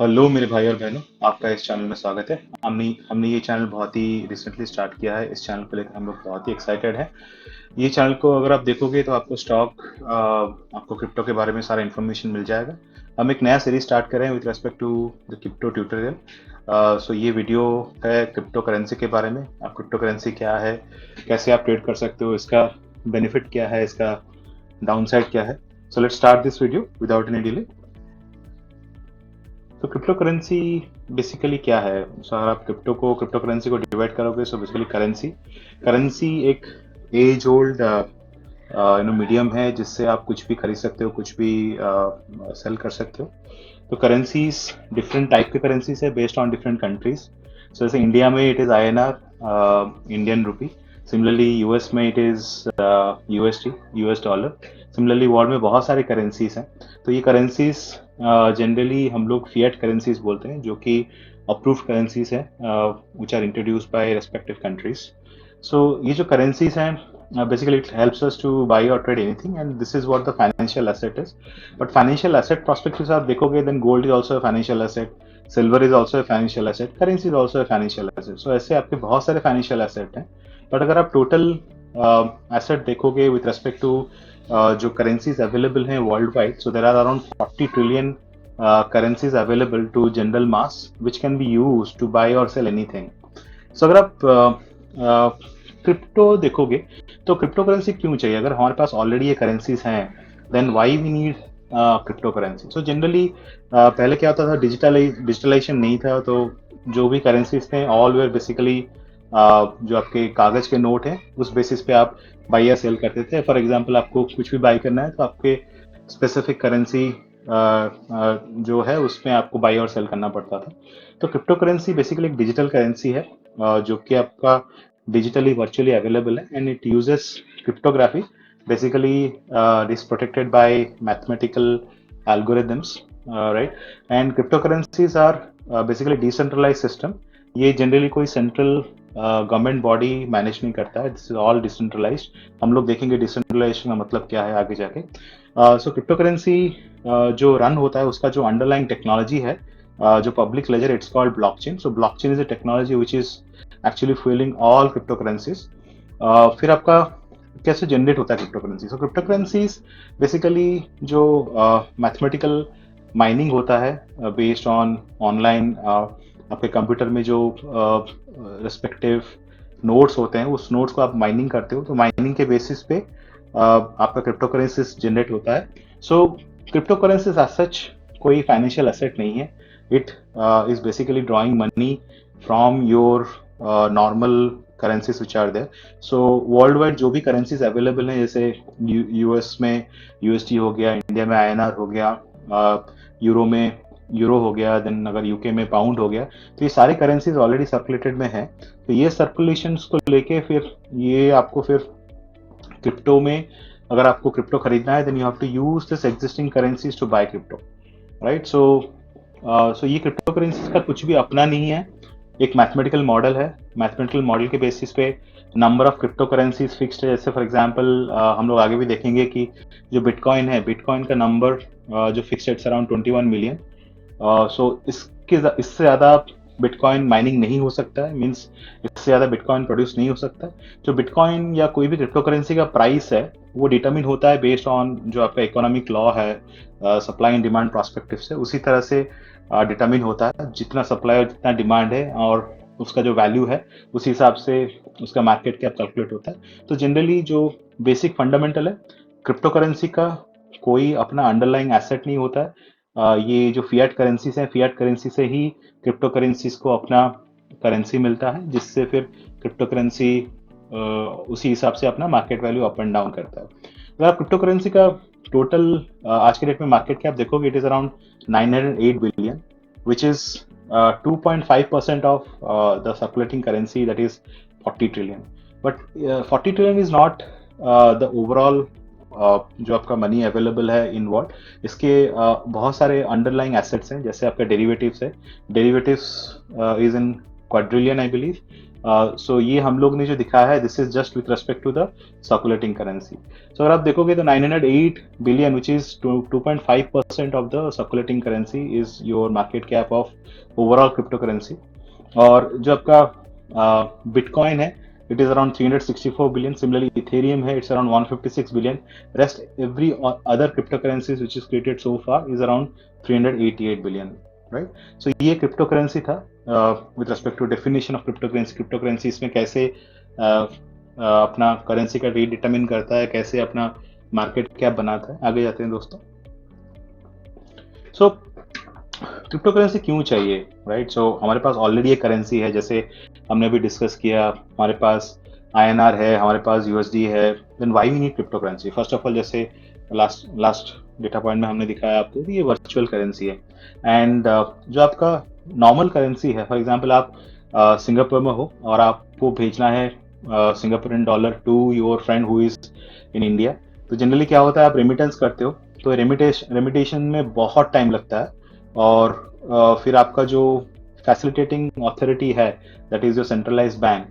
Hello मेरे भाई और बहनों, आपका इस चैनल में स्वागत है। हमने ये चैनल बहुत ही रिसेंटली स्टार्ट किया है। इस चैनल को लेकर हम लोग बहुत ही एक्साइटेड हैं। ये चैनल को अगर आप देखोगे तो आपको आपको क्रिप्टो के बारे में सारा इन्फॉर्मेशन मिल जाएगा। हम एक नया सीरीज स्टार्ट कर रहे हैं with respect to the crypto tutorial. So ये वीडियो है क्रिप्टो करेंसी के बारे में। आप क्रिप्टो करेंसी क्या है, कैसे आप ट्रेड कर सकते हो, इसका बेनिफिट क्या है, इसका डाउनसाइड क्या है। So let's start this video without any delay. तो क्रिप्टो करेंसी बेसिकली क्या है? सो अगर आप क्रिप्टो करेंसी को डिवाइड करोगे, सो बेसिकली करेंसी करेंसी एक एज ओल्ड मीडियम है जिससे आप कुछ भी खरीद सकते हो, कुछ भी सेल कर सकते हो। तो करेंसीज डिफरेंट टाइप के करेंसीज है based on different countries. So जैसे इंडिया में it is INR, Indian rupee. Similarly US में it is USD, US dollar. Similarly world में बहुत सारे करेंसीज हैं। तो ये करेंसीज जनरली हम लोग फिएट करेंसीज बोलते हैं, जो कि अप्रूव्ड करेंसीज हैं which are introduced by respective countries. So ये जो करेंसीज हैं, basically it helps us to buy or trade anything, and this is what the financial asset is. But financial asset perspective से आप देखोगे, then gold is also a financial asset, silver is also a financial asset, currency is also a financial asset. So ऐसे आपके बहुत सारे financial asset हैं। But अगर आप टोटल एसेट देखोगे विथ रेस्पेक्ट टू जो करेंसीज अवेलेबल हैं world wide, so there are around 40 trillion currencies available to general mass which can be use to buy और सेल एनीथिंग। सो अगर आप crypto देखोगे तो क्रिप्टो करेंसी क्यों चाहिए? अगर हमारे पास ऑलरेडी ये करेंसीज हैं, then why we need crypto currency? So generally पहले क्या होता था, डिजिटलाइजेशन नहीं था, तो जो भी करेंसीज थे ऑल वेयर बेसिकली जो आपके कागज के नोट हैं उस बेसिस पे आप बाई या सेल करते थे। फॉर एग्जांपल आपको कुछ भी बाई करना है तो आपके स्पेसिफिक करेंसी जो है उसमें आपको बाई और सेल करना पड़ता था। तो क्रिप्टो करेंसी बेसिकली एक डिजिटल करेंसी है जो कि आपका digitally virtually available है, and it uses cryptography. Basically it is protected by mathematical algorithms, right? And cryptocurrencies are basically decentralized system. ये जनरली कोई सेंट्रल गवर्नमेंट बॉडी मैनेज नहीं करता है। This is all decentralized. हम लोग देखेंगे डिसेंट्रलाइजेशन का मतलब क्या है आगे जाके। सो क्रिप्टो करेंसी जो रन होता है उसका जो अंडरलाइंग टेक्नोलॉजी है, जो public ledger, it's called blockchain. So blockchain is a technology which is actually fuelling all crypto currencies. फिर आपका कैसे जनरेट होता है crypto currency? So crypto currencies basically जो मैथमेटिकल माइनिंग होता है बेस्ड ऑन ऑनलाइन, आपके कंप्यूटर में जो रिस्पेक्टिव नोड्स होते हैं उस नोड्स को आप माइनिंग करते हो, तो माइनिंग के बेसिस पे आपका क्रिप्टो करेंसीज जनरेट होता है। So crypto currencies as such कोई फाइनेंशियल एसेट नहीं है। It is basically drawing money from your normal currencies which are there. So world wide जो भी करेंसीज अवेलेबल हैं, जैसे यूएस में यूएसडी हो गया, इंडिया में आईएनआर हो गया, यूरो में यूरो हो गया, देन अगर यूके में पाउंड हो गया, तो ये सारे करेंसीज ऑलरेडी सर्कुलेटेड में है। तो ये सर्कुलेशन को लेके फिर ये आपको फिर क्रिप्टो में, अगर आपको क्रिप्टो खरीदना है, then you have to use this existing currencies to buy crypto, right? So ये क्रिप्टो करेंसीज का कुछ भी अपना नहीं है, एक मैथमेटिकल मॉडल है। मैथमेटिकल मॉडल के बेसिस पे number of crypto currencies fixed है। जैसे फॉर एग्जांपल हम लोग आगे भी देखेंगे कि जो बिटकॉइन है, बिटकॉइन का नंबर जो फिक्स्ड है, इट्स अराउंड 21 मिलियन। सो इससे ज़्यादा बिटकॉइन माइनिंग नहीं हो सकता है, मीन्स इससे ज़्यादा बिटकॉइन प्रोड्यूस नहीं हो सकता। जो बिटकॉइन या कोई भी क्रिप्टो करेंसी का प्राइस है वो डिटरमिन होता है बेस्ड ऑन जो आपका इकोनॉमिक लॉ है, सप्लाई एंड डिमांड प्रोस्पेक्टिव से, उसी तरह से डिटरमिन होता है। जितना सप्लाई और जितना डिमांड है और उसका जो वैल्यू है उस हिसाब से उसका मार्केट कैप कैलकुलेट होता है। तो जनरली जो बेसिक फंडामेंटल है, क्रिप्टो करेंसी का कोई अपना अंडरलाइंग एसेट नहीं होता है। ये जो फिएट करेंसीज हैं, फिएट करेंसी से ही क्रिप्टो करेंसीज को अपना करेंसी मिलता है, जिससे फिर क्रिप्टो करेंसी उसी हिसाब से अपना market value up and down करता है। अगर आप क्रिप्टो करेंसी का टोटल आज के डेट में मार्केट कैप देखोगे, it is around 908 billion, which is 2.5% of the circulating currency, that is 40 trillion. But 40 trillion is not the overall जो आपका मनी अवेलेबल है इन वर्ल्ड। इसके बहुत सारे अंडरलाइंग एसेट्स हैं, जैसे आपका डेरिवेटिव्स है। Derivatives is in quadrillion I believe. So ये हम लोग ने जो दिखाया है, this is just with respect to the circulating currency. So अगर आप देखोगे तो 908 billion which is 2.5% of the circulating currency is your market cap of overall crypto currency. और जो आपका बिटकॉइन है, it is around 364 billion. Similarly, Ethereum है, it's around 156 billion. Rest every other cryptocurrencies which is created so far is around 388 billion, right? So ये cryptocurrency था. With respect to definition of cryptocurrency इसमें कैसे अपना currency का rate determine करता है, कैसे अपना मार्केट कैप बनाता है. आगे जाते हैं दोस्तों. सो क्रिप्टो करेंसी क्यों चाहिए, राइट? सो हमारे पास ऑलरेडी एक करेंसी है, जैसे हमने अभी डिस्कस किया. हमारे पास INR है, हमारे पास USD है. Then why we need crypto currency? First of all, जैसे लास्ट डेटा पॉइंट में हमने दिखाया आपको, ये वर्चुअल करेंसी है. एंड जो आपका नॉर्मल करेंसी है, फॉर एग्जांपल आप सिंगापुर में हो और आपको भेजना है Singaporean dollar to your friend who is in India. तो जनरली क्या होता है, आप रेमिटेंस करते हो, तो रेमिटेशन में बहुत टाइम लगता है. और फिर आपका जो फैसिलिटेटिंग अथॉरिटी है, that is your centralized bank,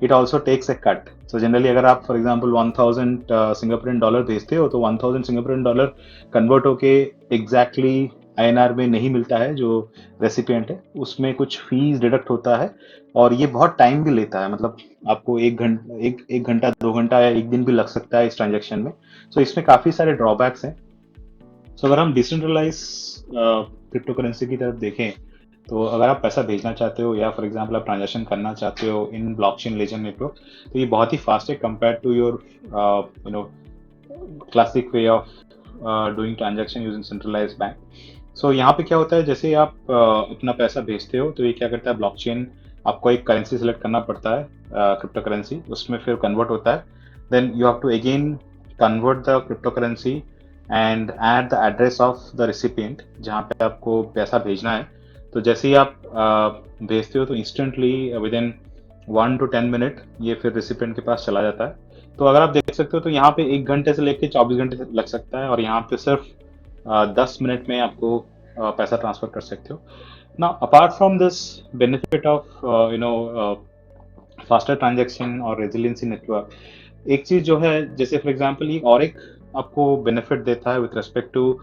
it also takes a cut. So generally अगर आप फॉर एग्जांपल 1000 सिंगापुरियन डॉलर भेजते हो, तो 1000 सिंगापुरियन डॉलर कन्वर्ट होके एग्जैक्टली INR में नहीं मिलता है. जो रेसिपिएंट है उसमें कुछ फीस डिडक्ट होता है, और ये बहुत टाइम भी लेता है. मतलब आपको एक घंटा 2 घंटा या एक दिन भी लग सकता है इस ट्रांजेक्शन में. सो इसमें काफ़ी सारे ड्रॉबैक्स हैं. सो अगर हम डिसेंट्रलाइज क्रिप्टो करेंसी की तरफ देखें, तो अगर आप पैसा भेजना चाहते हो या फॉर एग्जांपल आप ट्रांजैक्शन करना चाहते हो इन ब्लॉकचेन लेजर नेटवर्क, तो ये बहुत ही फास्ट है compare to your classic way of doing transaction using centralised bank. So यहाँ पे क्या होता है, जैसे आप अपना पैसा भेजते हो, तो ये क्या करता है, ब्लॉकचेन आपको एक करेंसी सेलेक्ट करना पड़ता है, क्रिप्टो करेंसी, उसमें फिर कन्वर्ट होता है. Then you have to again convert the crypto currency and add the address of the recipient जहाँ पे आपको पैसा भेजना है. तो जैसे ही आप भेजते हो, तो instantly with in 1 to 10 minute ये फिर रिसिपिएंट के पास चला जाता है. तो अगर आप देख सकते हो, तो यहाँ पे 1 घंटे से लेकर 24 घंटे लग सकता है, और यहाँ पे सिर्फ 10 मिनट में आपको पैसा ट्रांसफर कर सकते हो. Now apart from this benefit of faster transaction और रेजिलियंसी नेटवर्क, एक चीज जो है, जैसे फॉर एग्जांपल ये और एक आपको बेनिफिट देता है with respect to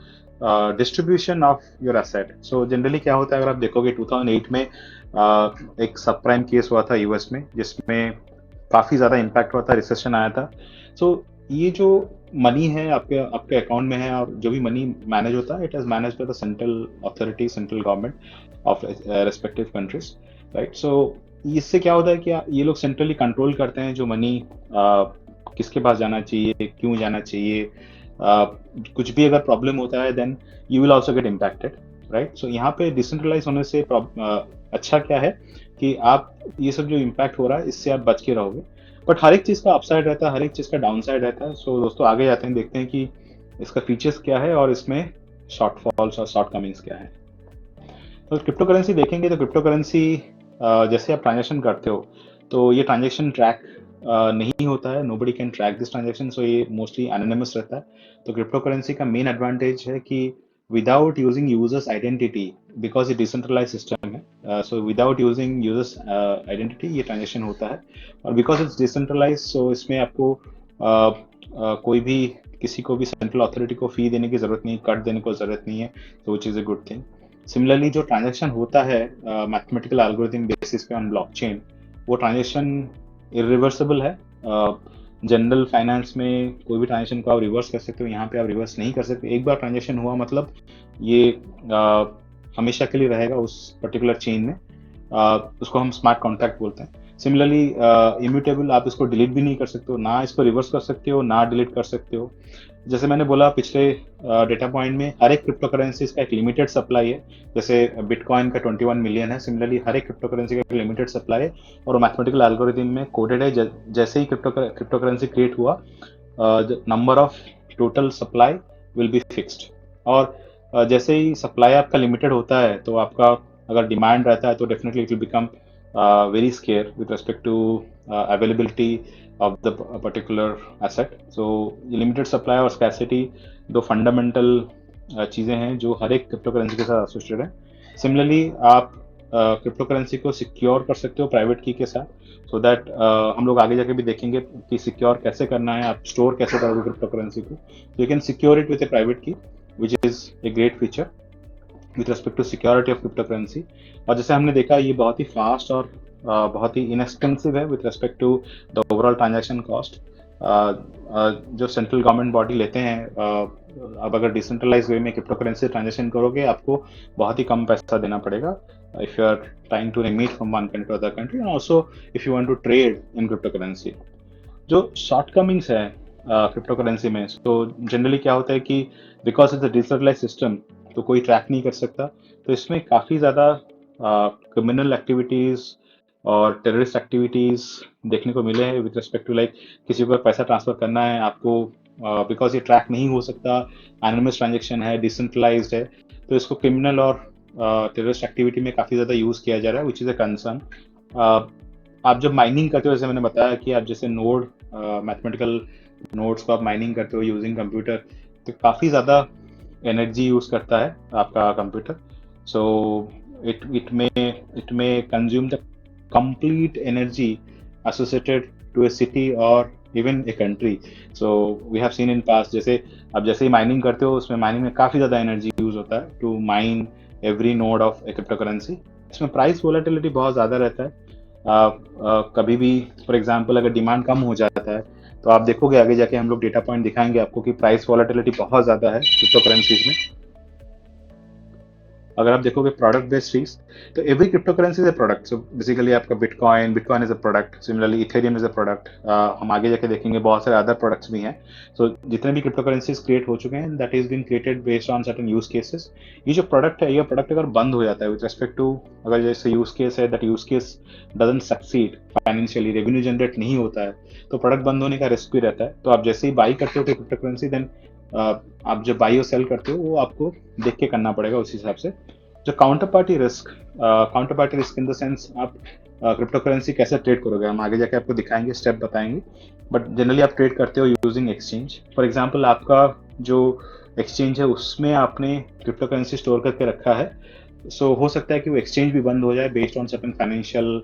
distribution of your asset. So generally क्या होता है, अगर आप देखोगे 2008 में एक सब प्राइम केस हुआ था US में, जिसमें काफ़ी ज़्यादा इम्पैक्ट हुआ था, रिसेशन आया था. सो ये जो मनी है आपके अकाउंट में है, और जो भी मनी मैनेज होता है, it is manage by the central authority, central government of respective countries, right? So इससे क्या होता है कि ये लोग सेंट्रली कंट्रोल करते हैं जो मनी किसके पास जाना चाहिए, क्यों जाना चाहिए. कुछ भी अगर प्रॉब्लम होता है, then you will also get impacted, right? So यहाँ पे डिसेंट्रलाइज होने से अच्छा क्या है कि आप ये सब जो इम्पैक्ट हो रहा है, इससे आप बच के रहोगे. बट हर एक चीज़ का अपसाइड रहता है, हर एक चीज़ का डाउन साइड रहता है. सो दोस्तों आगे जाते हैं, देखते हैं कि इसका फीचर्स क्या है और इसमें शॉर्टफॉल्स और शॉर्ट कमिंग्स क्या है. तो क्रिप्टो करेंसी देखेंगे, तो क्रिप्टो करेंसी जैसे आप ट्रांजेक्शन करते हो, तो ये ट्रांजेक्शन ट्रैक नहीं होता है. Nobody can track this transaction. So ये मोस्टली एनोनिमस रहता है. तो क्रिप्टो करेंसी का मेन एडवांटेज है कि without using users identity, because ये डिसेंट्रलाइज सिस्टम है, so without using users identity ये ट्रांजेक्शन होता है. और बिकॉज इट्स डिसेंट्रलाइज, सो इसमें आपको कोई भी किसी को भी सेंट्रल अथॉरिटी को फी देने की जरूरत नहीं, कट देने को जरूरत नहीं है. तो which is a good thing. Similarly जो ट्रांजेक्शन होता है मैथमेटिकल एल्गोरिथम बेसिस पे ऑन ब्लॉकचेन, वो ट्रांजेक्शन इरिवर्सिबल है. जनरल फाइनेंस में कोई भी ट्रांजेक्शन को आप रिवर्स कर सकते हो, यहाँ पे आप रिवर्स नहीं कर सकते. एक बार ट्रांजेक्शन हुआ मतलब ये हमेशा के लिए रहेगा उस पर्टिकुलर चेन में. उसको हम स्मार्ट कॉन्ट्रैक्ट बोलते हैं. सिमिलरली इम्यूटेबल, आप इसको डिलीट भी नहीं कर सकते हो, ना इसको रिवर्स कर सकते हो, ना डिलीट कर सकते हो. जैसे मैंने बोला पिछले डेटा पॉइंट में, हर एक क्रिप्टो करेंसी का एक लिमिटेड सप्लाई है. जैसे बिटकॉइन का 21 मिलियन है, सिमिलरली हर एक क्रिप्टो करेंसी का एक लिमिटेड सप्लाई है, और मैथमेटिकल एल्गोरिथम में कोडेड है. जैसे ही क्रिप्टो करेंसी क्रिएट हुआ, number of total supply will be fixed. और जैसे ही सप्लाई आपका लिमिटेड होता है, तो आपका अगर डिमांड रहता है, तो definitely it will become very scarce with respect to availability of the particular asset. So limited supply और scarcity दो fundamental चीज़ें हैं जो हर एक क्रिप्टो करेंसी के साथ एसोसिएटेड है. सिमिलरली आप क्रिप्टो करेंसी को सिक्योर कर सकते हो प्राइवेट की के साथ, सो दैट हम लोग आगे जाके भी देखेंगे कि सिक्योर कैसे करना है, आप स्टोर कैसे करोगे क्रिप्टो करेंसी को, you can secure it with a private key, which is a great feature with respect to security of crypto currency. और जैसे हमने देखा ये बहुत ही फास्ट और बहुत ही इनएक्सपेंसिव है with respect to the overall transaction cost. जो सेंट्रल गवर्नमेंट बॉडी लेते हैं, अब अगर डिसेंट्रलाइज वे में क्रिप्टो करेंसी ट्रांजेक्शन करोगे आपको बहुत ही कम पैसा देना पड़ेगा if you are trying to remit from one country to other country, and also if you want to trade in crypto currency. जो शॉर्ट कमिंग्स है क्रिप्टो करेंसी में, तो जनरली क्या होता है कि because it's a decentralise system तो कोई ट्रैक नहीं कर सकता, तो इसमें काफ़ी ज़्यादा क्रिमिनल एक्टिविटीज़ और टेररिस्ट एक्टिविटीज़ देखने को मिले हैं विद रिस्पेक्ट टू लाइक किसी को पैसा ट्रांसफ़र करना है आपको, बिकॉज ये ट्रैक नहीं हो सकता, एनोनिमस ट्रांजेक्शन है, डिसेंट्रलाइज्ड है, तो इसको क्रिमिनल और टेररिस्ट एक्टिविटी में काफ़ी ज़्यादा यूज़ किया जा रहा है, विच इज़ अ कंसर्न। आप जब माइनिंग करते हो, जैसे मैंने बताया कि आप जैसे नोड मैथमेटिकल नोड्स को आप माइनिंग करते हो यूजिंग कंप्यूटर, तो काफ़ी ज़्यादा एनर्जी यूज़ करता है आपका computer, so it may consume the complete energy associated to a city or even a country. So we have seen in past, जैसे आप जैसे ही माइनिंग करते हो उसमें माइनिंग में काफ़ी ज़्यादा एनर्जी यूज होता है to mine every node of a crypto currency. इसमें प्राइस वोलेटिलिटी बहुत ज़्यादा रहता है। कभी भी फॉर एग्जांपल अगर डिमांड कम हो जाता है तो आप देखोगे आगे जाके हम लोग डेटा पॉइंट दिखाएंगे आपको कि प्राइस वोलेटिलिटी बहुत ज़्यादा है क्रिप्टो करेंसीज में। अगर आप देखोगे प्रोडक्ट बेस्ड फीस, तो every crypto currency is a product, so basically आपका bitcoin is a product, similarly Ethereum is a product, हम आगे जाके देखेंगे बहुत सारे अदर प्रोडक्ट्स भी हैं। सो जितने भी क्रिप्टो करेंसीज क्रिएट हो चुके हैं that is been created based on certain use cases. ये जो प्रोडक्ट है, ये प्रोडक्ट अगर बंद हो जाता है विद रिस्पेक्ट टू, अगर जैसे यूज केस है that use case doesn't succeed financially, revenue generate नहीं होता है, तो प्रोडक्ट बंद होने का रिस्क भी रहता है। तो आप जैसे ही बाई करते हो क्रिप्टो करेंसी, देन आप जब बाई और सेल करते हो वो आपको देख के करना पड़ेगा उस हिसाब से। जो counter party risk in the sense आप क्रिप्टो करेंसी कैसे ट्रेड करोगे, हम आगे जाके आपको दिखाएंगे, स्टेप बताएंगे, बट जनरली आप ट्रेड करते हो यूजिंग एक्सचेंज। फॉर एग्जांपल आपका जो एक्सचेंज है उसमें आपने क्रिप्टो करेंसी स्टोर करके रखा है, सो हो सकता है कि वो एक्सचेंज भी बंद हो जाए based on certain financial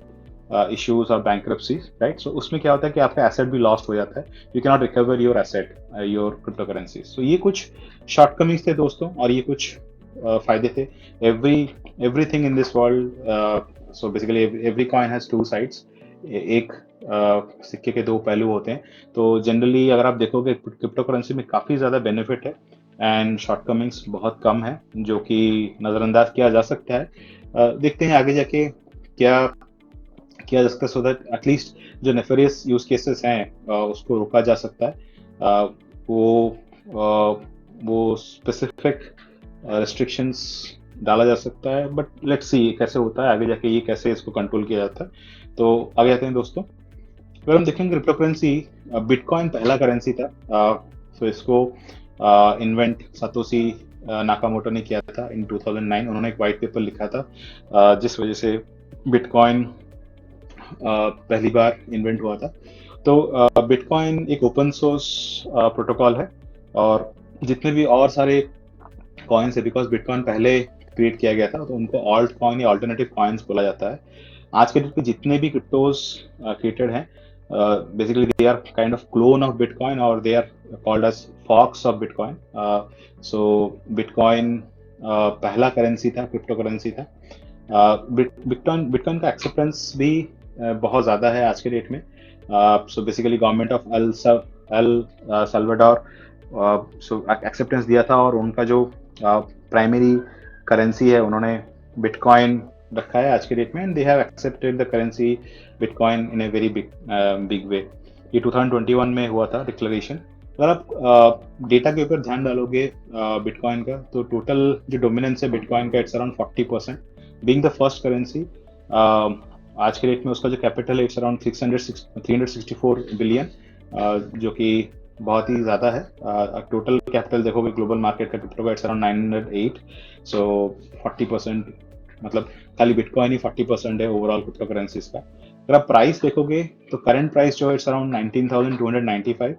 issues और बैंक्रप्सी, राइट। सो उसमें क्या होता है कि आपका एसेट भी लॉस्ट हो जाता है, you can not recover your asset, your crypto currency. So ये कुछ शॉर्टकमिंग्स थे दोस्तों, और ये कुछ फायदे थे। Everything in this world, so basically every coin has two sides, एक सिक्के के दो पहलू होते हैं। तो जनरली अगर आप देखोगे क्रिप्टो करेंसी में काफ़ी ज़्यादा बेनिफिट है एंड शॉर्टकमिंग्स बहुत कम है जो कि नज़रअंदाज किया जा सकता है। देखते हैं आगे जाके क्या किया जा सकता है, सो दैट एटलीस्ट जो नेफेरियस यूज केसेस हैं उसको रोका जा सकता है। वो स्पेसिफिक रिस्ट्रिक्शंस डाला जा सकता है, बट लेट्स सी कैसे होता है आगे जाके, ये कैसे इसको कंट्रोल किया जाता है। तो आगे जाते हैं दोस्तों, अगर हम देखेंगे क्रिप्टो करेंसी, बिटकॉइन पहला करेंसी था, तो इसको इन्वेंट सातोशी नाकामोटो ने किया था इन 2009। उन्होंने एक वाइट पेपर लिखा था जिस वजह से बिटकॉइन पहली बार इन्वेंट हुआ था। तो बिटकॉइन एक ओपन सोर्स प्रोटोकॉल है, और जितने भी और सारे कॉइन्स है, बिकॉज बिटकॉइन पहले क्रिएट किया गया था तो उनको ऑल्ट कॉइन या ऑल्टरनेटिव कॉइन्स बोला जाता है। आज के डेट पे जितने भी क्रिप्टोज क्रिएटेड हैं, basically they are kind of clone of bitcoin, और they are called as forks of bitcoin. So bitcoin पहला करेंसी था, क्रिप्टो करेंसी था। बिटकॉइन का एक्सेप्टेंस भी बहुत ज़्यादा है आज के डेट में। So basically government of El Salvador so acceptance दिया था, और उनका जो प्राइमरी करेंसी है उन्होंने बिटकॉइन रखा है आज के डेट में, and they have accepted the currency bitcoin in a very big way. ये 2021 में हुआ था डिक्लेरेशन। अगर आप डेटा के ऊपर ध्यान डालोगे बिटकॉइन का, तो टोटल जो डोमिनेंस है बिटकॉइन का it's around 40%, being the first currency. आज के डेट में उसका जो कैपिटल है इट्स अराउंड 364 बिलियन, जो कि बहुत ही ज़्यादा है। टोटल कैपिटल देखोगे ग्लोबल मार्केट का क्रिप्टो का इट्स अराउंड 908, सो 40%, मतलब खाली बिटकॉइन ही 40% है ओवरऑल क्रिप्टो करेंसीज का। अगर आप प्राइस देखोगे तो करंट प्राइस जो है इट्स अराउंड 19,295।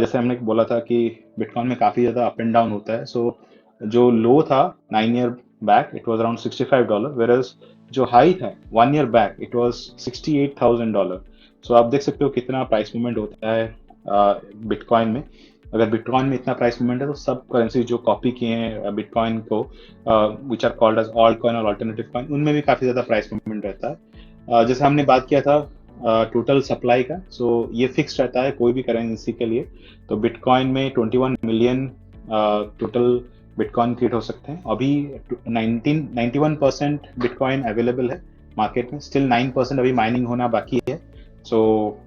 जैसे हमने बोला था कि बिटकॉइन में काफ़ी ज़्यादा अप एंड डाउन होता है, सो जो लो था 9 year back it was around $65, whereas जो हाई था 1 year back it was $68,000. सो आप देख सकते हो कितना प्राइस मूवमेंट होता है बिटकॉइन में. अगर बिटकॉइन में इतना प्राइस मूवमेंट है तो सब करेंसी जो कॉपी किए हैं बिटकॉइन को which are called as alt coin और अल्टरनेटिव कॉइन, उनमें भी काफ़ी ज़्यादा प्राइस मूवमेंट रहता है. जैसे हमने बात किया था टोटल सप्लाई का, सो ये फिक्स रहता है कोई भी करेंसी के लिए. तो बिटकॉइन में 21 मिलियन टोटल बिटकॉइन क्रिएट हो सकते हैं. अभी 91% बिटकॉइन अवेलेबल है मार्केट में. स्टिल 9% अभी माइनिंग होना बाकी है. सो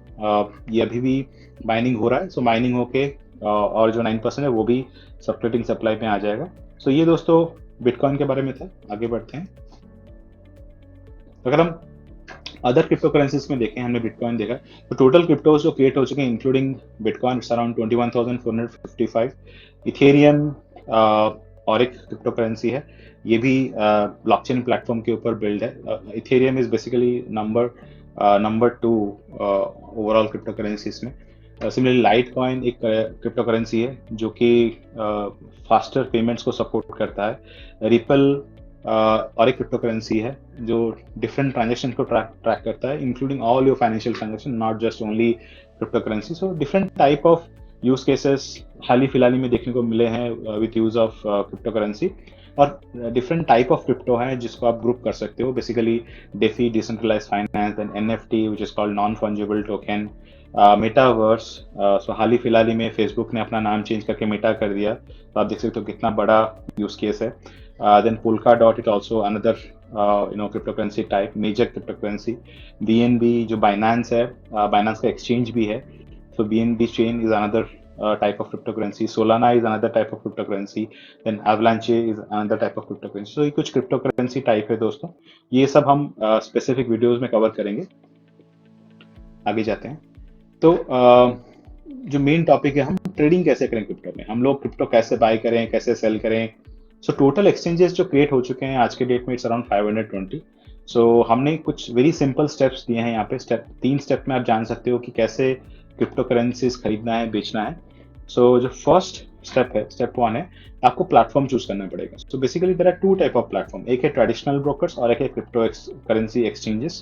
ये अभी भी माइनिंग हो रहा है. सो माइनिंग होके और जो 9% है वो भी सब्सक्रिप्टिंग सप्लाई में आ जाएगा. सो ये दोस्तों बिटकॉइन के बारे में था. आगे बढ़ते हैं. अगर हम अदर क्रिप्टो करेंसीज में देखें, हमने बिटकॉइन देखा तो टोटल क्रिप्टोज जो क्रिएट हो चुके हैं including bitcoin it's around 21,455. Ethereum और एक क्रिप्टो करेंसी है, ये भी ब्लॉकचेन प्लेटफॉर्म के ऊपर बिल्ड है. Ethereum is basically number 2 overall crypto currencies में. सिमिलरली लाइट कॉइन एक क्रिप्टो करेंसी है जो कि फास्टर पेमेंट्स को सपोर्ट करता है. रिपल और एक क्रिप्टो करेंसी है जो डिफरेंट ट्रांजेक्शन को ट्रैक करता है including all your financial transaction, not just only crypto currency. So different type of use cases हाल ही फिलहाल में देखने को मिले हैं with use of crypto currency. और डिफरेंट टाइप ऑफ क्रिप्टो है जिसको आप ग्रुप कर सकते हो. Basically DeFi, decentralise finance, then NFT which is called non fungible token, metaverse. So हाल ही फिलहाल में फेसबुक ने अपना नाम चेंज करके मेटा कर दिया. तो आप देख सकते हो कितना बड़ा यूज केस है. Then Polkadot is also another cryptocurrency type, major cryptocurrency. BNB जो Binance है, Binance का exchange भी है. So BNB chain is another type of cryptocurrency. Solana is another type of cryptocurrency. Then Avalanche is another type of cryptocurrency. So ये कुछ cryptocurrency type है दोस्तों. ये सब हम specific videos में cover करेंगे. आगे जाते हैं. तो जो मेन टॉपिक है, हम ट्रेडिंग कैसे करें क्रिप्टो में, हम लोग क्रिप्टो कैसे बाय करें, कैसे सेल करें. सो टोटल एक्सचेंजेस जो क्रिएट हो चुके हैं आज के डेट में इट्स अराउंड 520. सो हमने कुछ वेरी सिंपल स्टेप्स दिए हैं यहाँ पे. 3 स्टेप में आप जान सकते हो कि कैसे क्रिप्टो करेंसीज खरीदना है, बेचना है. सो जो फर्स्ट स्टेप है, स्टेप 1 है, आपको प्लेटफॉर्म चूज करना पड़ेगा. So basically there are 2 type of platform. एक है ट्रेडिशनल ब्रोकर्स और एक है क्रिप्टो करेंसी एक्सचेंजेस.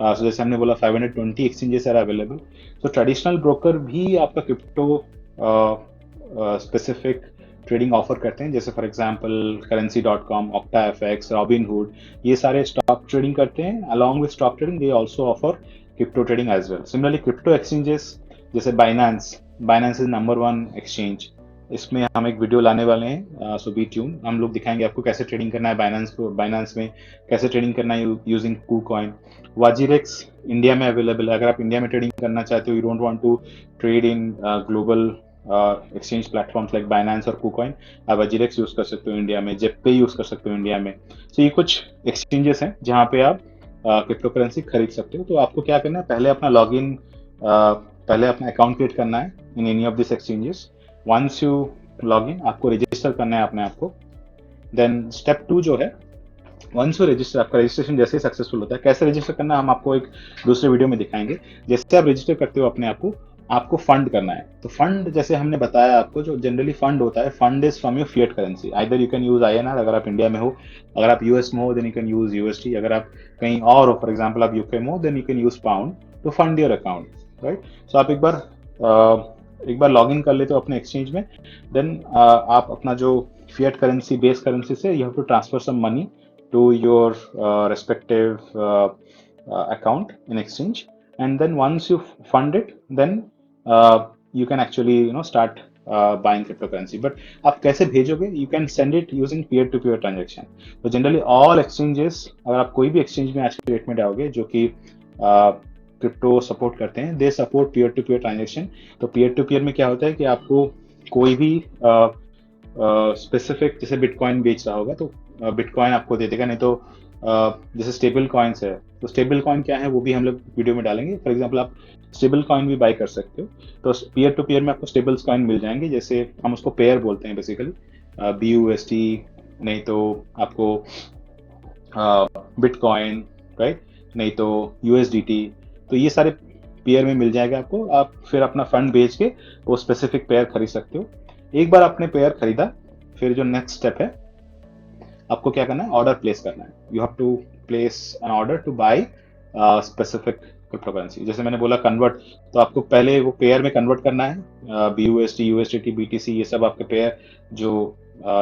सो जैसे हमने बोला 520 exchanges are available. So traditional broker भी आपका क्रिप्टो स्पेसिफिक ट्रेडिंग ऑफर करते हैं. जैसे for example Currency.com, OctaFX, Robinhood, ये सारे स्टॉक ट्रेडिंग करते हैं. Along with stock trading they also offer crypto trading as well. Similarly crypto exchanges जैसे बाइनेंस इज नंबर 1 एक्सचेंज. इसमें हम एक वीडियो लाने वाले हैं. So be tune. हम लोग दिखाएंगे आपको कैसे ट्रेडिंग करना है बाइनेंस में, कैसे ट्रेडिंग करना है यूजिंग KuCoin. Wajirex इंडिया में अवेलेबल है. अगर आप इंडिया में ट्रेडिंग करना चाहते हो, you don't want to trade in global exchange platforms like Binance और KuCoin, आप Wajirex यूज कर सकते हो इंडिया में, जेपे यूज कर सकते हो इंडिया में. तो ये कुछ एक्सचेंजेस हैं जहाँ पे आप क्रिप्टो करेंसी खरीद सकते हो. तो आपको क्या करना है, पहले अपना अकाउंट क्रिएट करना है in any of this exchanges. Once you log in, आपको रजिस्टर करना है अपने आप को. देन स्टेप 2 जो है, वंस यू रजिस्टर, आपका रजिस्ट्रेशन जैसे ही सक्सेसफुल होता है, कैसे रजिस्टर करना है हम आपको एक दूसरे वीडियो में दिखाएंगे. जैसे आप रजिस्टर करते हो अपने आपको फंड करना है. तो फंड जैसे हमने बताया आपको, जो जनरली फंड होता है, fund is from your fiat currency. Either you can use INR अगर आप इंडिया में हो, अगर आप यूएस में हो then you can use USD, अगर आप कहीं और हो, फॉर एग्जांपल आप यूके में हो, then you can use pound to fund your account, right. So आप एक बार लॉग इन कर लेते हो अपने एक्सचेंज में. देन आप अपना जो फिएट करेंसी बेस करेंसी से you have to transfer some money to your respective account in exchange, and then once you fund it, then you can actually start buying cryptocurrency. But आप कैसे भेजोगे, you can send it using peer to peer transaction. तो generally all exchanges, अगर आप कोई भी exchange में आज के डेट में जाओगे जो कि क्रिप्टो सपोर्ट करते हैं, they support peer to peer transaction. तो peer to peer में क्या होता है कि आपको कोई भी स्पेसिफिक जैसे बिटकॉइन बेच रहा होगा तो बिटकॉइन आपको दे देगा. नहीं तो जैसे स्टेबल कॉइन्स है, तो स्टेबल कॉइन क्या है वो भी हम लोग वीडियो में डालेंगे. फॉर एग्जांपल आप स्टेबल कॉइन भी बाय कर सकते हो. तो पीयर टू पीयर में आपको स्टेबल कॉइन मिल जाएंगे. जैसे हम उसको पेयर बोलते हैं बेसिकली, BUSD, नहीं तो आपको बिटकॉइन, राइट, नहीं तो USDT. तो ये सारे पेयर में मिल जाएगा आपको. आप फिर अपना फंड बेच के वो स्पेसिफिक पेयर खरीद सकते हो. एक बार आपने पेयर खरीदा, फिर जो नेक्स्ट स्टेप है, आपको क्या करना है, ऑर्डर प्लेस करना है. You have to place an order to buy specific crypto currency. जैसे मैंने बोला कन्वर्ट, तो आपको पहले वो पेयर में कन्वर्ट करना है. BUSD, USDT, BTC, ये सब आपके पेयर जो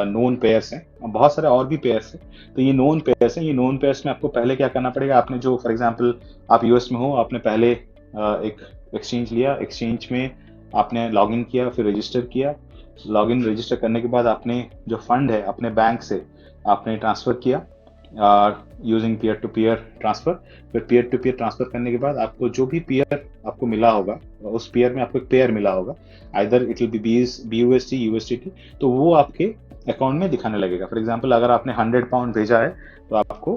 नोन पेयर्स हैं. बहुत सारे और भी पेयर्स हैं, तो ये नोन पेयर्स हैं. ये नोन पेयर्स में आपको पहले क्या करना पड़ेगा, आपने जो फॉर एग्जांपल आप यूएस में हो, आपने पहले एक एक्सचेंज लिया, एक्सचेंज में आपने लॉगिन किया, फिर रजिस्टर किया. लॉगिन रजिस्टर करने के बाद आपने जो फंड है अपने बैंक से आपने ट्रांसफ़र किया using peer to peer transfer. फिर पीयर टू पीयर ट्रांसफ़र करने के बाद आपको जो भी पीयर आपको मिला होगा, उस पीयर में आपको एक पेयर मिला होगा, either it will B BUSD, USDT, तो वो आपके अकाउंट में दिखाने लगेगा. फॉर एग्जांपल अगर आपने 100 पाउंड भेजा है, तो आपको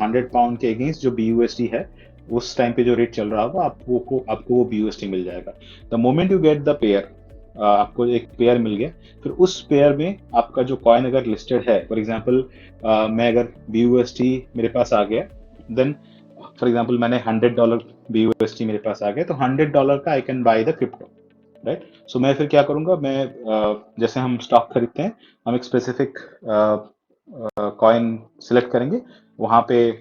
100 पाउंड के अगेंस्ट जो BUSD है, उस टाइम पे जो रेट चल रहा होगा, आपको वो BUSD मिल जाएगा. The moment you get the pair, आपको एक पेयर मिल गया, फिर उस पेयर में आपका जो कॉइन अगर लिस्टेड है, फॉर एग्जांपल मैं अगर BUSD मेरे पास आ गया, देन फॉर एग्जांपल मैंने $100 BUSD मेरे पास आ गया, तो $100 का I can buy the crypto, right. So मैं फिर क्या करूंगा, मैं जैसे हम स्टॉक खरीदते हैं, हम एक स्पेसिफिक कॉइन सिलेक्ट करेंगे, वहां पे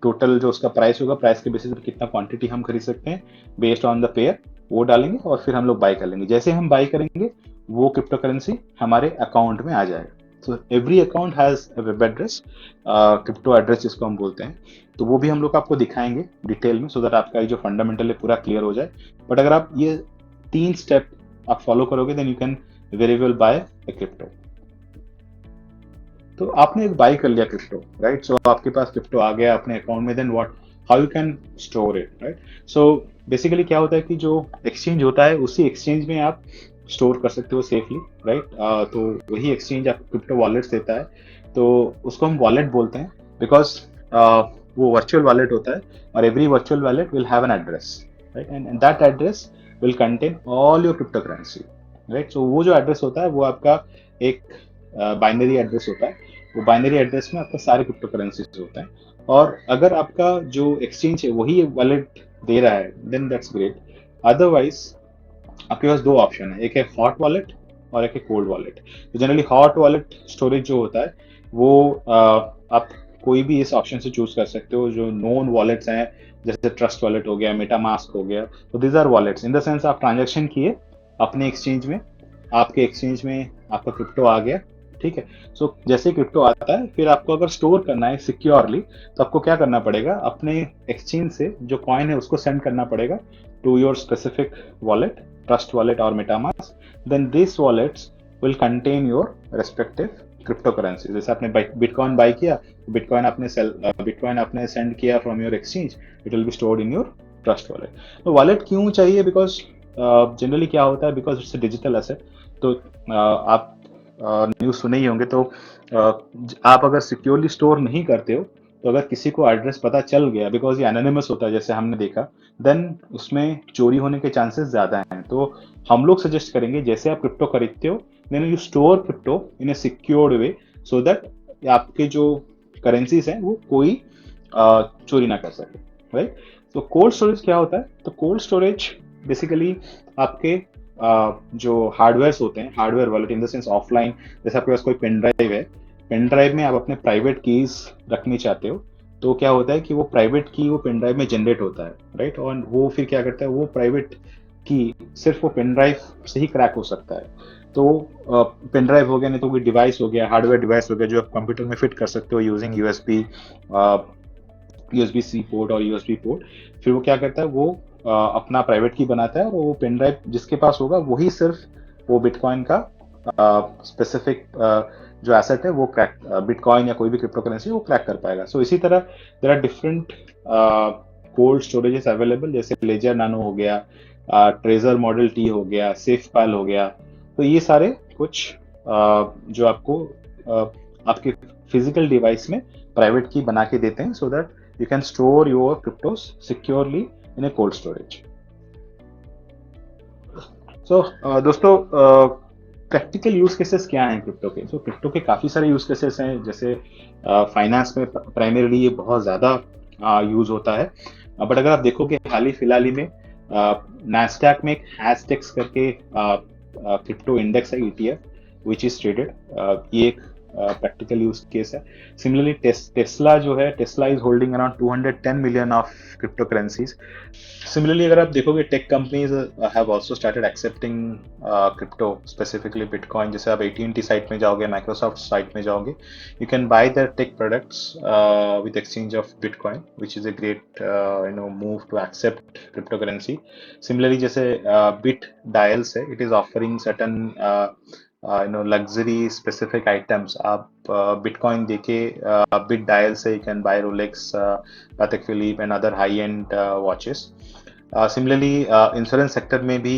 टोटल जो उसका प्राइस होगा, प्राइस के बेसिस पे कितना क्वांटिटी हम खरीद सकते हैं बेस्ड ऑन द पेयर, वो डालेंगे और फिर हम लोग बाय कर लेंगे. जैसे हम बाय करेंगे, वो क्रिप्टो करेंसी हमारे अकाउंट में आ जाएगा. तो every account has a web address, crypto address जिसको हम बोलते हैं, तो वो भी हम लोग आपको दिखाएंगे डिटेल में, सो दैट आपका जो फंडामेंटल है पूरा क्लियर हो जाए. बट अगर आप ये 3 स्टेप आप फॉलो करोगे, then you can very well buy a crypto. तो आपने एक बाय कर लिया क्रिप्टो, राइट. सो आपके पास क्रिप्टो आ गया अपने अकाउंट में, then what, how you can store it, right. So basically क्या होता है कि जो एक्सचेंज होता है, उसी एक्सचेंज में आप स्टोर कर सकते हो सेफली, राइट. तो वही एक्सचेंज आपको क्रिप्टो वॉलेट्स देता है, तो उसको हम वॉलेट बोलते हैं, बिकॉज वो वर्चुअल वॉलेट होता है, और every virtual wallet will have an address, right. And that address will contain all your crypto currency, right. So वो जो एड्रेस होता है, वो आपका एक बाइनरी एड्रेस होता है. वो बाइनरी एड्रेस में आपका सारे क्रिप्टो करेंसीज होते हैं, और अगर आपका जो एक्सचेंज है वही वॉलेट दे रहा है, देन दैट्स ग्रेट. अदरवाइज आपके पास 2 ऑप्शन है, एक है हॉट वॉलेट और एक है कोल्ड वॉलेट. तो जनरली हॉट वॉलेट स्टोरेज जो होता है, वो आप कोई भी इस ऑप्शन से चूज कर सकते हो. जो नोन वॉलेट्स हैं, जैसे ट्रस्ट वॉलेट हो गया, मेटामास्क हो गया, तो these are wallets in the sense आप ट्रांजेक्शन किए अपने एक्सचेंज में, आपके एक्सचेंज में आपका क्रिप्टो आ गया, ठीक है. सो जैसे क्रिप्टो आता है, फिर आपको अगर स्टोर करना है सिक्योरली, तो आपको क्या करना पड़ेगा, अपने एक्सचेंज से जो कॉइन है उसको सेंड करना पड़ेगा to your specific wallet, trust wallet और MetaMask. Then this wallets will contain your respective crypto currency. जैसे आपने बिटकॉइन बाय किया, बिटकॉइन आपने सेंड किया from your exchange, it will be stored in your trust wallet. तो wallet क्यों चाहिए, because generally क्या होता है, because it's a digital asset. तो आप न्यूज़ सुने ही होंगे, तो आप अगर सिक्योरली स्टोर नहीं करते हो, तो अगर किसी को एड्रेस पता चल गया, बिकॉज ये एनोनिमस होता है जैसे हमने देखा, देन उसमें चोरी होने के चांसेस ज़्यादा हैं. तो हम लोग सजेस्ट करेंगे, जैसे आप क्रिप्टो खरीदते हो, then you store crypto in a secured way, so that आपके जो करेंसीज हैं वो कोई चोरी ना कर सके, राइट. तो कोल्ड स्टोरेज क्या होता है, तो कोल्ड स्टोरेज बेसिकली आपके जो हार्डवेयर होते हैं, hardware wallet in the sense offline, जैसे आपके पास कोई पेन ड्राइव है, पेन ड्राइव में आप अपने प्राइवेट कीज रखनी चाहते हो, तो क्या होता है कि वो प्राइवेट की वो पेन ड्राइव में जनरेट होता है, राइट. और वो फिर क्या करता है, वो प्राइवेट की सिर्फ वो पेन ड्राइव से ही क्रैक हो सकता है. तो पेन ड्राइव हो गया, नहीं तो कोई डिवाइस हो गया, हार्डवेयर डिवाइस हो गया, जो आप कंप्यूटर में फिट कर सकते हो यूजिंग USB-C पोर्ट और USB पोर्ट. फिर वो क्या करता है, वो अपना प्राइवेट की बनाता है, और वो पेन ड्राइव जिसके पास होगा वही सिर्फ वो बिटकॉइन का स्पेसिफिक जो एसेट है वो क्रैक, बिटकॉइन या कोई भी क्रिप्टो करेंसी वो क्रैक कर पाएगा. सो इसी तरह there are different cold storages available, जैसे लेजर नानो हो गया, ट्रेजर मॉडल टी हो गया, सेफपाल हो गया. तो ये सारे कुछ जो आपको आपके फिजिकल डिवाइस में प्राइवेट की बना के देते हैं, so that you can store your cryptos securely in a cold storage. So दोस्तों, प्रैक्टिकल यूज केसेस क्या हैं क्रिप्टो के. सो क्रिप्टो के काफ़ी सारे यूज केसेस हैं, जैसे फाइनेंस में प्राइमरीली ये बहुत ज़्यादा यूज होता है. बट अगर आप देखोगे हाल ही फिलहाल ही में नैस्डैक में एक हैशटैग्स करके क्रिप्टो इंडेक्स है, ETF, विच इज ट्रेडेड. ये एक प्रैक्टिकल यूज केस है. सिमिलरली टेस्ला जो है, Tesla is holding around 210 million of crypto currencies. Similarly, अगर आप देखोगे tech companies have also started accepting crypto, specifically bitcoin. जैसे आप AT&T साइट में जाओगे, माइक्रोसॉफ्ट साइट में जाओगे, you can buy there tech products with exchange of bitcoin, which is a great move to accept crypto currency. Similarly जैसे BitDials है, it is offering certain luxury specific items. आप bitcoin देके BitDial से you can buy Rolex, Patek Philippe and other high-end watches. Similarly, insurance sector में भी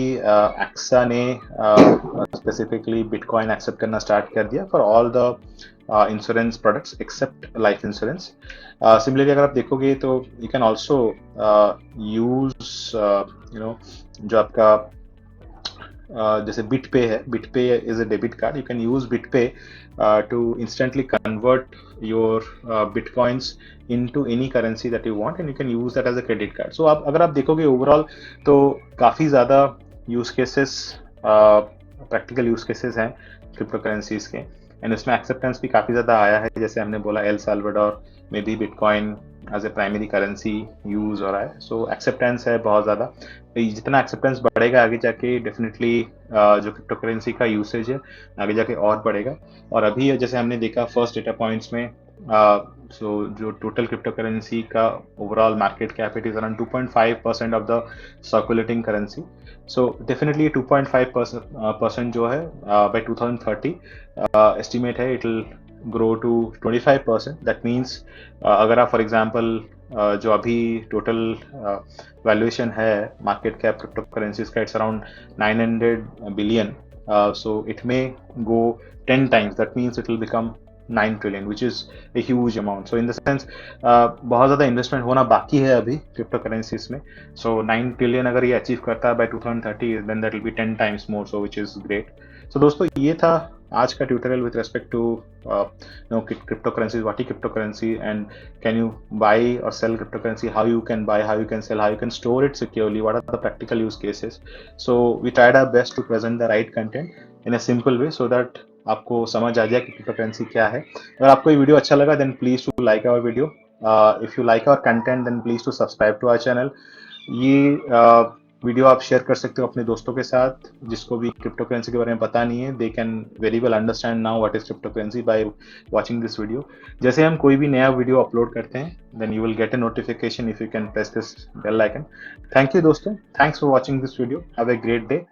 AXA ने specifically bitcoin accept करना start कर दिया for all the insurance products accept life insurance. Similarly अगर आप देखोगे तो यू कैन ऑल्सो यूज जो आपका जैसे बिटपे है, BitPay is a debit card. You can use BitPay to instantly convert your bitcoins into any currency that you want, and you can use that as a credit card. So आप अगर आप देखोगे overall तो काफ़ी ज़्यादा use cases, practical use cases हैं crypto currencies के, and उसमें एक्सेप्टेंस भी काफ़ी ज़्यादा आया है. जैसे हमने बोला एल साल्वाडोर में भी bitcoin as a primary currency use हो रहा है. सो एक्सेप्टेंस है बहुत ज़्यादा. जितना एक्सेप्टेंस बढ़ेगा आगे जाके डेफिनेटली जो क्रिप्टो करेंसी का यूसेज है आगे जाके और बढ़ेगा. और अभी जैसे हमने देखा फर्स्ट डेटा पॉइंट्स में, जो टोटल क्रिप्टो करेंसी का overall market cap it is around 2.5% of the circulating currency. So definitely 2.5% जो है बाय 2030 एस्टिमेट है it will grow to 25%. That means अगर आप फॉर एग्जांपल जो अभी टोटल वैल्यूएशन है मार्केट कैप क्रिप्टो करेंसीज का, it's around 900 billion. So it may go 10 times. That means it will become 9 trillion, which is a huge amount. So in the sense बहुत ज़्यादा investment होना बाकी है अभी क्रिप्टो करेंसीज में. So 9 trillion अगर ये अचीव करता है by 2030, then that will be 10 times more, so which is great. So दोस्तों ये था आज का tutorial with respect to crypto currencies. What is crypto currency and can you buy और sell crypto currency, how you can buy, how you can sell, how you can store it securely, what are the practical use cases. So we tried our best to present the right content in a simple way so that आपको समझ आ जाए कि crypto currency क्या है. अगर आपको ये video अच्छा लगा then please to like our video. If you like our content then please to subscribe to our channel. ये वीडियो आप शेयर कर सकते हो अपने दोस्तों के साथ जिसको भी क्रिप्टो करेंसी के बारे में पता नहीं है. They can very well understand now what is crypto currency by watching this video. जैसे हम कोई भी नया वीडियो अपलोड करते हैं then you will get a notification if you can press this bell icon. Thank you दोस्तों, thanks for watching this video. Have a great day.